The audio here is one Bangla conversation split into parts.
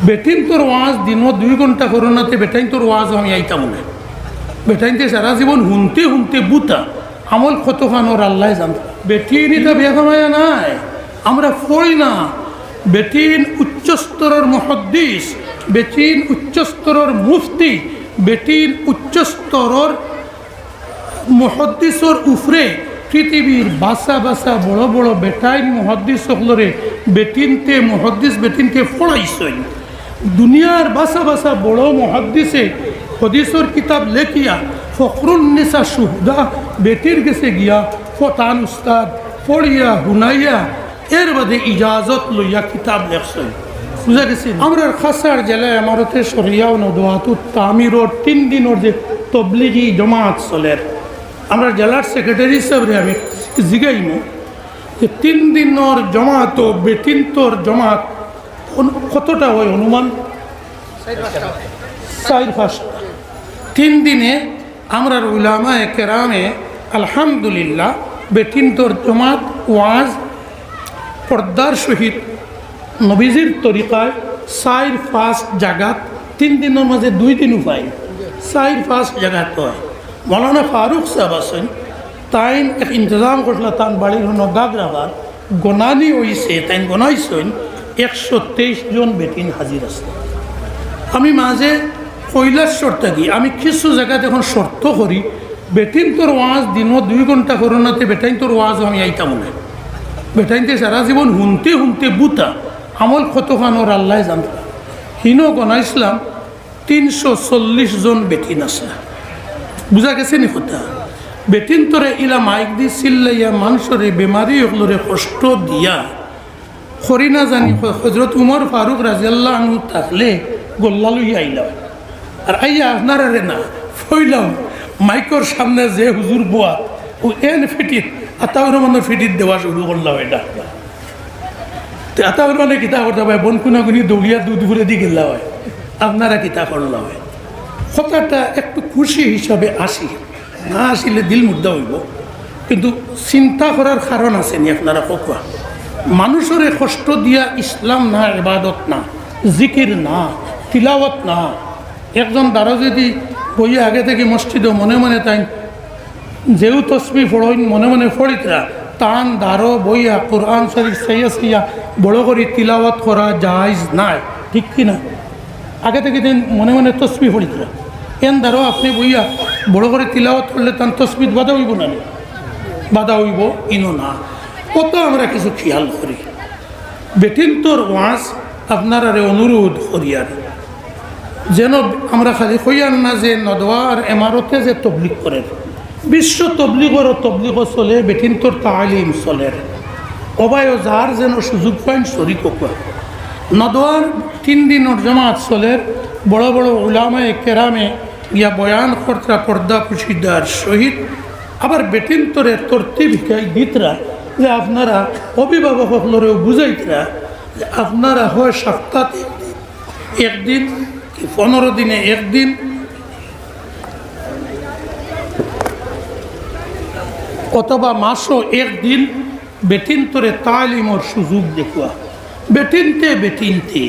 বেটিন তোর ওয়াজ দিনও 2 ঘন্টা করোনাতে বেটাইন তোর ওয়াজ আমি আইতাম না। বেটাইনতে সারা জীবন হুনতে হুনতে বুতা আমল কত খানোর আল্লাহ জানত। বেটিন এটা বেখামায়া নাই, আমরা পড়ি না। বেটিন উচ্চস্তরের মুহাদ্দিস, বেটিন উচ্চস্তরের মুফতি, বেটিন উচ্চস্তরের মুহাদ্দিসর উফরে পৃথিবীর বাসা বাসা বড় বড় বেটাইন মুহাদ্দিস সকলরে বেটিনতে মুহাদ্দিস বেটিনতে পড়াইছেন। দুনিয়ার বাসা বাসা বড় মুহাদ্দিসে হদিসর কিতাব লেখিয়া ফখরুন্নিসা সুহদা বেটির গেছে গিয়া ফতান উস্তাদ পড়িয়া হুনাইয়া এর বাদে ইজাজত লইয়া কিতাব লেখছেন। বুঝা গেছি। আমরা খাসার জেলায় আমারতে সরিয়াও নদোয়াতু তামিরর 3 দিনের যে তবলিগি জমাত চলের, আমরা জেলার সেক্রেটারি হিসাবে আমি জিগাইমু যে 3 দিনের জমাত ও বেটিন্তর জমাত কতটা হয় অনুমান? 4-5। 3 দিনে আমরা উলামায়ে কেরামে আলহামদুলিল্লাহ বেটিন্তর জমাত ওয়াজ পর্দার সহিত নবীজির তরিকায় 4-5 জায়গাত 3 দিনের মাঝে 2 দিন উপায় 4-5 জায়গাত হয়। মৌলানা ফারুক সাহেব আছেন, তাই এক ইন্তজাম করছিল তার বাড়ির হন গাগরাবার গনানি হয়েছে, তাই গনাইছেন 123 জন বেটিন হাজির আছে। আমি মাঝে কৈলাসর থাকি, আমি কিছু জায়গাতে এখন শর্ত করি বেটিন তোর ওয়াজ দিনও 2 ঘন্টা করোনাতে বেটাইন তোর ওয়াজ আমি আইতাম না। বেটাইনতে সারা জীবন হুনতে হুনতে বুতা আমল কত খানোর আল্লাহ জানত। হিনো গনাইছিলাম 340 জন বেটিন আছে। বুঝা গেছে নি কথা? বেটিন তোরে ইলা মাইক দি চিল্লাইয়া মানুষরে বেমারি হলরে কষ্ট দিয়া খরি না জানি হজরত উমর ফারুক রাজিয়াল্লাহু আনহু থাকলে গোল্লা লইয়া আইলাম। আর আইয়া আপনারা রে না ফইলাম মাইকর সামনে যে হুজুর বোয়া ও এন ফিটিত আতাউর মানে ফিটিত দেওয়া শুরু করলাম। এটা আতাউর মানে কিতা করতে হয় বন কুনাগুনি দৌড়িয়া দুপুরে দিয়ে গেলা হয়, আপনারা কিতা করলা হয়। কথাটা একটু খুশি হিসাবে আসি, না আসিলে দিল মুদ্রা হইব, কিন্তু চিন্তা করার কারণ আছে নি আপনারা কোয়া? মানুষের কষ্ট দিয়া ইসলাম না, ইবাদত না, জিকির না, তিলাওয়াত না। একজন দ্বারা যদি বইয়ে আগে থেকে মসজিদে মনে মনে তাই যেও তসবি ফড়ইন মনে মনে ফড়িতরা তান দ্বারো বইয়া কোরআন শরীফ সাইয়া সাইয়া বড় করে তিলাওয়াত করা জায়েজ নাই, ঠিক কিনা? আগে থেকে মনে মনে তসবি ফড়িতরা এন দ্বারো আপনি বইয়া বড় করে তিলাওয়াত করলে তার তসবিদ বাধা হইব না? বাধা হইব ইনো না। কত আমরা কিছু খেয়াল করি। বেটিন তোর ওয়াজ আপনারা অনুরোধ করিয়ার যেন আমরা খালি কইয়ার না যে নদওয়ার এমারতে যে তবলিগ করেন, বিশ্ব তবলিগরও তবলিগ চলে, বেটিন তোর তালিম চলের অবায় যার যেন সুযোগ পাইন শরীক কয়। নদওয়ার 3 দিনের জমাত চলের, বড় বড় উলামায়ে কেরামে ইয়া বয়ান কর্তা পর্দা পুশিদার সহিত। আবার বেটিন তোরে তরতিব হিকাই দিতরা যে আপনারা অভিভাবক সকলেও বুঝাইতরা যে আপনারা হয় সপ্তাহে একদিন কি 15 দিনে একদিন অথবা মাসও একদিন বেটিন তোরে তালিমর সুযোগ দেখুয়া। বেটিনতে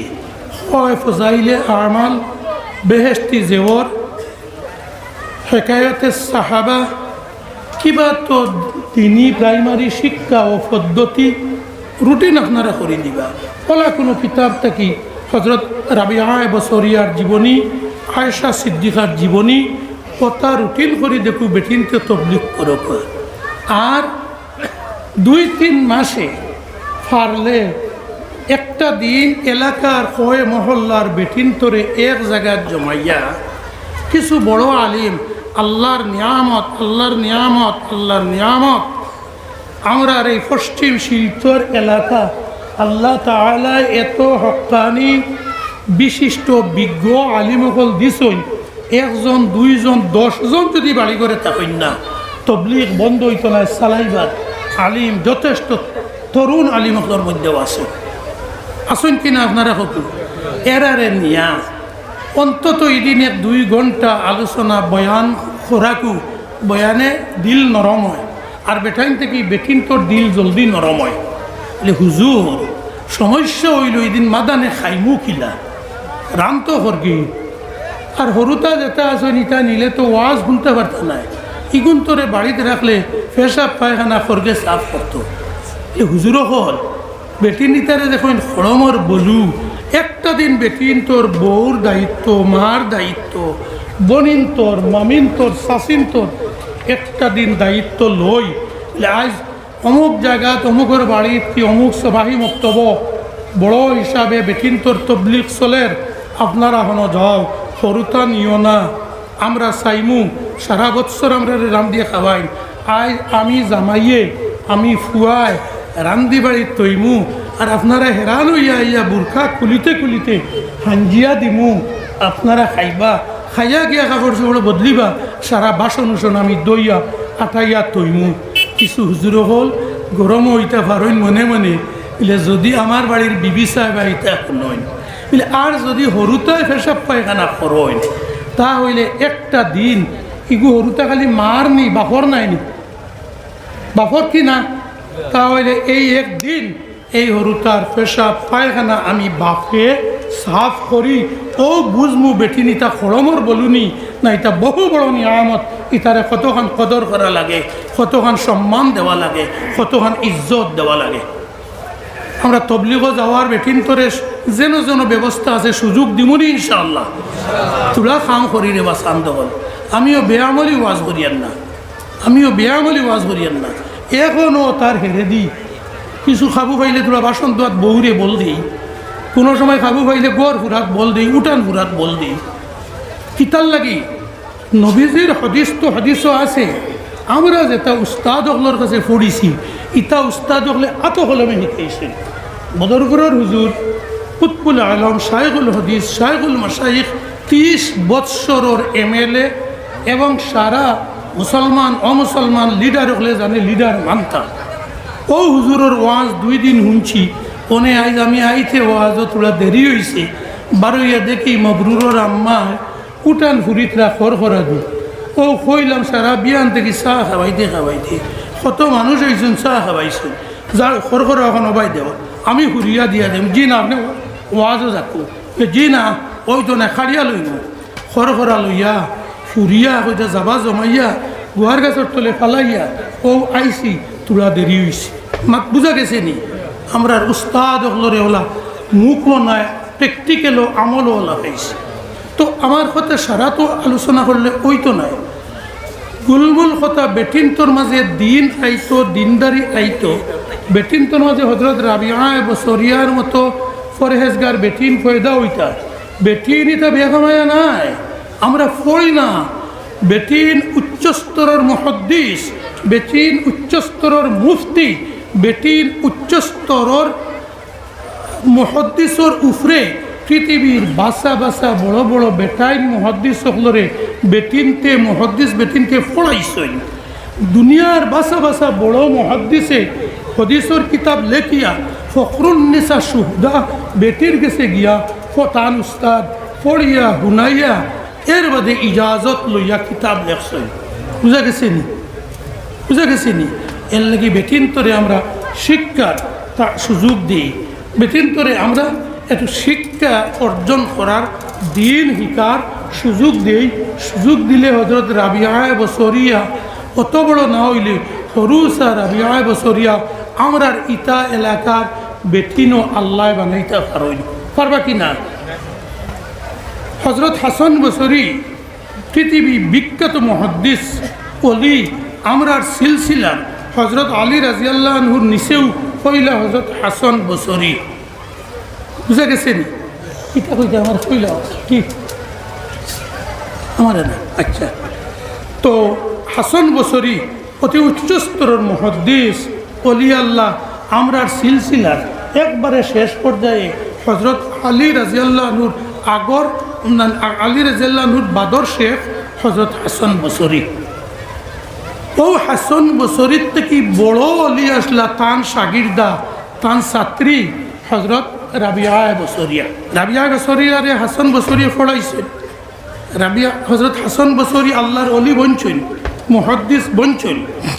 হয় ফজাইলে আমাল, বেহেশতি জেওর, হেকায়তে সাহাবা, কিবা তো তিনি প্রাইমারি শিক্ষা ও পদ্ধতি রুটিন আপনারা করে দিবা। ওলা কোনো কিতাব থাকি হজরত রাবিয়া বসরিয়ার জীবনী, আয়েশা সিদ্দিকার জীবনী কথা রুটিন করে দেখু বেটিনতে তবলিগ করক। আর 2-3 মাসে পারলে একটা দিন এলাকার কয় মহল্লার বেটিন তোরে এক জায়গায় জমাইয়া কিছু বড় আলিম আল্লাহর নিয়ামত আল্লাহর নিয়ামত আল্লাহর নিয়ামত আমরা এই পশ্চিম শিলচর এলাকা আল্লাহ তাআলা এত হক্কানি বিশিষ্ট বিজ্ঞ আলিমকল দিছই, 1 জন 2 জন 10 জন যদি বাড়ি করে থাকেন না তবলিগ বন্ধ হইত না। সালাইবার আলিম যথেষ্ট তরুণ আলিমকলের মধ্যেও আসুন কিনা আপনারা হকু এরারে নিয়া অন্তত এদিন 1-2 ঘন্টা আলোচনা বয়ান খোরাকু, বয়ানে দিল নরম হয়। আর বেটাইন থেকে বেটিন তোর দিল জলদি নরম হয়। হুজুর সমস্যা হইল এদিন মাদানে খাইমু কিলা রান্ত হরগি আর হরুতা যেটা আছে নিতা নিলে তো ওয়াজ শুনতে পারত না ইগুন তোরে বাড়িতে রাখলে পেশাব পায়খানা খরগে সাফ করতো এ হুজুরও হল বেটি নিতারে দেখুন খড়মর বলু একটা দিন বেটিন তোর বউর দায়িত্ব মার দায়িত্ব বনিন তোর মামিন তোর শাসিন তোর একটা দিন দায়িত্ব লই আজ অমুক জায়গাত অমুকের বাড়িত কি অমুক সভাহি মক্তব্য বড় হিসাবে বেটিন তোর তবলিগ চলের আপনারা হনো যাও সরুতা নিও না আমরা চাইমু সারা বৎসর আমরা রান্ধি খাওয়াই আজ আমি জামাইয়ে আমি ফুয়াই রান্ধি বাড়ির তৈমু আর আপনারা হেরান হইয়া ইয়া বুরখা খুলিতে খুলিতে হাঞ্জিয়া দিমু আপনারা খাইবা খাইয়া গিয়া কাপড় চোপড় বদলিবা সারা বাসন উসন আমি দইয়া আটাইয়া তৈমু কিছু হুজুর হল গরম হইতে পারেন মনে মনে বলে যদি আমার বাড়ির বিবি সাহেব আইতে নয় বলে আর যদি হরুতায় পেশাব পায়খানা করইন তা হইলে একটা দিন ইগু হরুতা খালি মার নি বাপর নাইনি বাপর কি না তা হইলে এই একদিন এই হরুতার পেশাব পায়খানা আমি বাপে সাফ করি ও বুঝমু বেটি নিতা খড়মর বলুনি না এটা বহু বড় নিয়ামত ইতারে কতখান কদর করা লাগে কতখান সম্মান দেওয়া লাগে কতখান ইজ্জত দেওয়া লাগে আমরা তবলিগো যাওয়ার বেটিন তোরে যেন যেন ব্যবস্থা আছে সুযোগ দিমুনি ইনশাআল্লাহ তোরা কাম করি রে বা শান্ত হল আমিও বেয়ামলি ওয়াজ করিয়ান না এখনও তার হেরে দিই কিছু খাবু পাইলে তোরা বাসন দোয়াত বউরে বল দিই কোনো সময় খাবু পাইলে গড় ফুরাত বল দিই উঠান ফুরাত বল দিই কিতার লাগি নবীজির হদিস তো হদিসও আছে আমরা যেটা উস্তাদ হকলোর কাছে পড়িছি ইতা উস্তাদ হকলে আত হলমে শিকাইছে বদরপুরের হুজুর কুতবুল আলম শাইখুল হদিস শাইখুল মাশাইখ 30 বৎসরের MLA এবং সারা মুসলমান অমুসলমান লিডার হলে জানে লিডার মানতা ও হুজুরের ওয়াজ 2 দিন শুনছি ওনে আজ আমি আইতে ওয়াজও তোরা দেরি হয়েছে বারোইয়া দেখি মবরুরের আম্মা উঠান ফুরিতরা খরখরা দি ও কইলাম সারা বিয়ান থেকে চাহ খাওয়াইতে কত মানুষ হয়েছেন চাহ খাওয়াইছেন যার খরখরা এখন অবাই দেওয়া আমি ফুরিয়া দিয়া দেব জি না আপনি ওয়াজও যাকো জি না ওই তো না খাড়িয়া লইব খরখরা লইয়া ফুরিয়া হইতে যাবা জমাইয়া গুয়ার গাছের তলে ফালাইয়া ও আইসি তোরা দেরি হয়েছে মাত বুঝা গেছে নি আমরা উস্তাদ হলরে ওলা মুখও নাই প্র্যাকটিক্যালও আমলও ওলা হয়েছে তো আমার কথা সারা তো আলোচনা করলে ওই তো নাই গুলগুল কথা বেটিনতোর মাঝে দিন আইতো দিনদারি আইতো বেটিনতোর মাঝে হজরত রাবিয়া বসরিয়ার মতো ফরহেজগার বেটিন ফয়দা হইতা বেটিন এটা বেগমায়া নাই আমরা পড়ি না বেটিন উচ্চস্তরের মুহাদ্দিস বেটিন উচ্চস্তরের মুফতি বেটিন উচ্চস্তরের মুহাদ্দিসর উফরে পৃথিবীর বাসা বাসা বড় বড় বেটাইন মুহাদ্দিস সকলরে বেটিনতে মুহাদ্দিস বেটিনকে পড়াইছেন দুনিয়ার বাসা বাসা বড় মুহাদ্দিসে হদিসর কিতাব লেখিয়া ফখরুন্নিসা সুহদা বেটির গেছে গিয়া ফতান উস্তাদ পড়িয়া হুনাইয়া এর বাদে ইজাজত লইয়া কিতাব লেখছেন বুঝা গেছে নি এর লাগি বেটিনতরে আমরা শিক্ষার তা সুযোগ দিই বেটিনতরে আমরা একটু শিক্ষা অর্জন করার দিন শিকার সুযোগ দেই সুযোগ দিলে হজরত রাবিয়া বসরিয়া অত বড় না হইলে হরুসা রাবিয়া বসরিয়া আমরার ইতা এলাকার বেটিনও আল্লাহ বানাইতে পারবা কি না হজরত হাসান বসরি পৃথিবী বিখ্যাত মুহাদ্দিস অলি আমরার সিলসিলার হজরত আলী রাজিয়াল্লাহ আনহুর নিচেও কইলা হজরত হাসান বসরি বুঝা গেছে নি কিতা কইতে আমার কইলা কি আমার না আচ্ছা তো হাসান বসরি অতি উচ্চস্তরের মুহাদ্দিস অলি আল্লাহ আমরার সিলসিলার একবারে শেষ পর্যায়ে হজরত আলী রাজিয়াল্লাহ আনহুর আগর আলী রাজিয়াল্লাহ আনহুর বাদর শেখ হজরত হাসান বসরি ও হাসান বসরির থেকে বড় অলি আসলা তান শাগিরদা তান ছাত্রী হজরত রাবিয়া বসরিয়ারে হাসান বসরিয়া পড়াইছে রাবিয়া হজরত হাসান বসরি আল্লাহর অলি বঞ্চন মুহাদ্দিস বঞ্চন